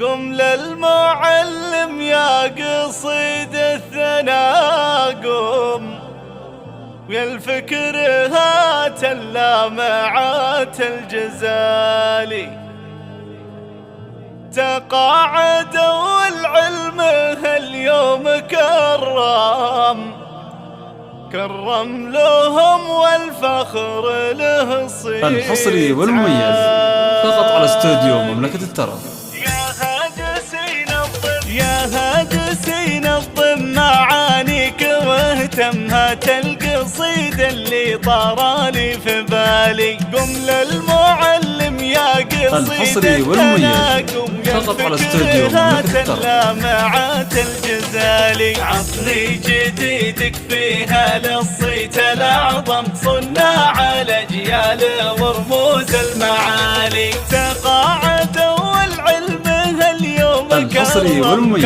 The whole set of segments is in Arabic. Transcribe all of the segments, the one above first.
قم للمعلم يا قصيد الثناء قم، ويا الفكر هات اللامعات الجزالي. تقاعد والعلم هاليوم كرم لهم والفخر له صيت الحصري والمميز فقط على استوديو مملكة الترف. يا هادسين الضم معانيك واهتم، هات القصيد اللي طرالي في بالي. قم للمعلم يا قصيد الحصري والمميز فقط على استوديو مملكة الترف. اللامعات الجزالي. عطني جديدك فيها للصيت الأعظم، صناع الأجيال ورموز المعالي. تقاعدوا والعلم هاليوم الحصري والمميز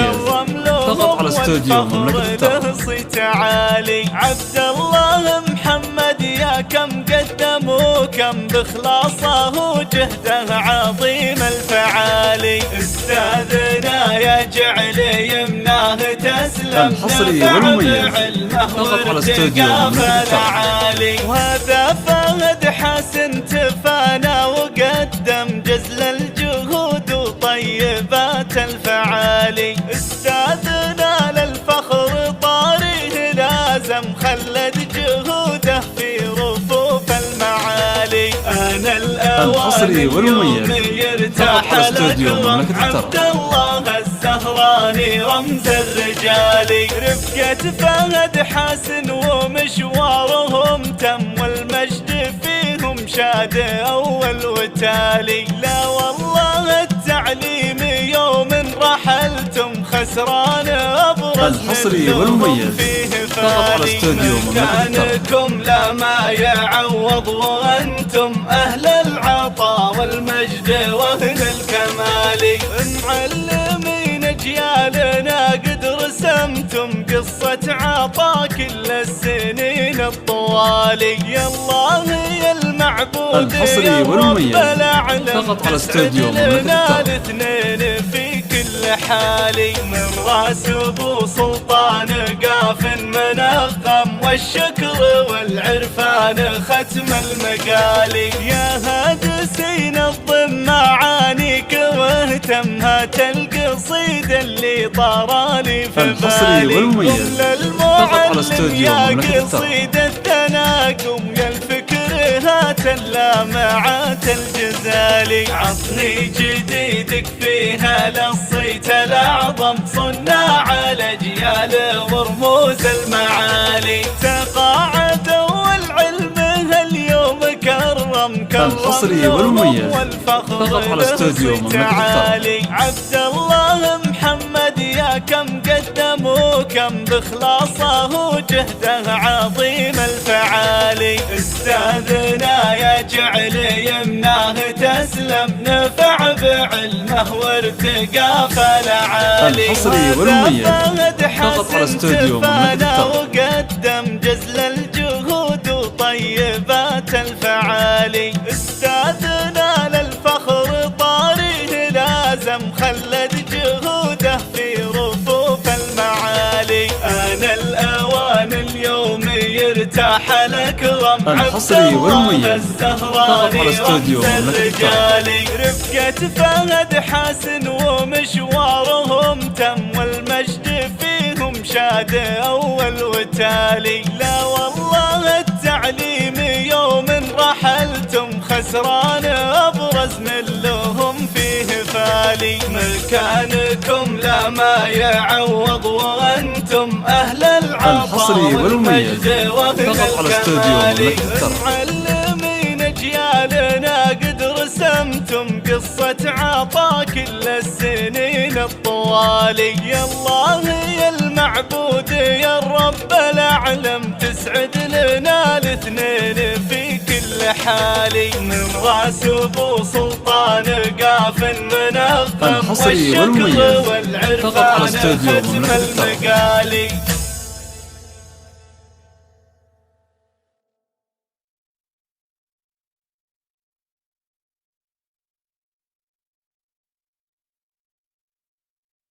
فقط على استوديو مملكة الترف. صيت عالي. عبد الله محمد يا كم قدم وكم بإخلاصه وجهده عظيم الفعالي. استاذنا يا جعل يمناه تسلم، الحصري والمميز فقط على استوديو مملكة الترف. وهذا فهد حسن تفانى وقدم جزل الجهود وطيبات الفعالي. استاذنا للفخر طاريه لازم، خلد جهوده في رفوف المعالي. انا الحصري والمميز يرتاح على استوديو مملكة الترف. عبد الله الزهراني رمز الرجالي. رفقة فهد حسن ومشوارهم تم، والمجد فيهم شاد أول وتالي. لا والله التعليم يوم رحلتم خسران أبرز. الحصري والمميز فقط على استوديو مملكة الترف. مكانكم لا ما يعوض، وأنتم أهل العطاء والمجد وأهل الكمال. معلمين أجيالنا قد رسمتم قصة عطاء كل السنين الطوالي. يا الله يا المعبود الحصري والمميز فقط على استوديو مملكة الترف. الاثنين في كل حالي. من راس ابو سلطان قاف منغم، والشكر والعرفان ختم المقالي. يا هادسين الضم معانيك واهتم، هات القصيد اللي طرالي في بالي. الحصري والمميز فقط على استوديو مملكة الترف. قصيد التناقم يا الفكر هات اللامعات الجزالي. عطني جديدك فيها للصيت الأعظم، صناع الأجيال ورموز المعالي. تقاعدوا والعلم هاليوم كرم الحصري والمميز فقط على استوديو مملكة الترف. عبد الله محمد يا كم قدم وكم بإخلاصه وجهده عظيم الفعالي. استاذنا يا جعل يمناه تسلم، نفع بعلمه وارتقى فالعالي. الحصري والمميز فقط على استوديو مملكة الترف. وقدم جزل الجهود وطيبات الفعالي. استاذنا للفخر طاريه لازم، خلد جهوده في رفوف المعالي. انا الاوان اليوم يرتاح الاكرم. الحصري والمميز فقط على استوديو مملكة الترف. رفقة فهد حسن ومشوارهم تم، والمجد فيهم شاد أول وتالي. لا والله التعليم يوم رحلتم خسران أبرز من لهم فيه فالي. مكانكم لا ما يعوض، وأنتم أهل العطاء الحصري والمميز فقط على استوديو مملكة الترف. معلمين أجيالنا قد رسمتم قصة عطاء كل السنين الطوالي. يا الله يا المعبود يا الرب الأعلم، تسعد لنا الاثنين في كل حالي. من راس ابو سلطان قاف منغم، الحصري والمميز فقط على استوديو مملكة الترف.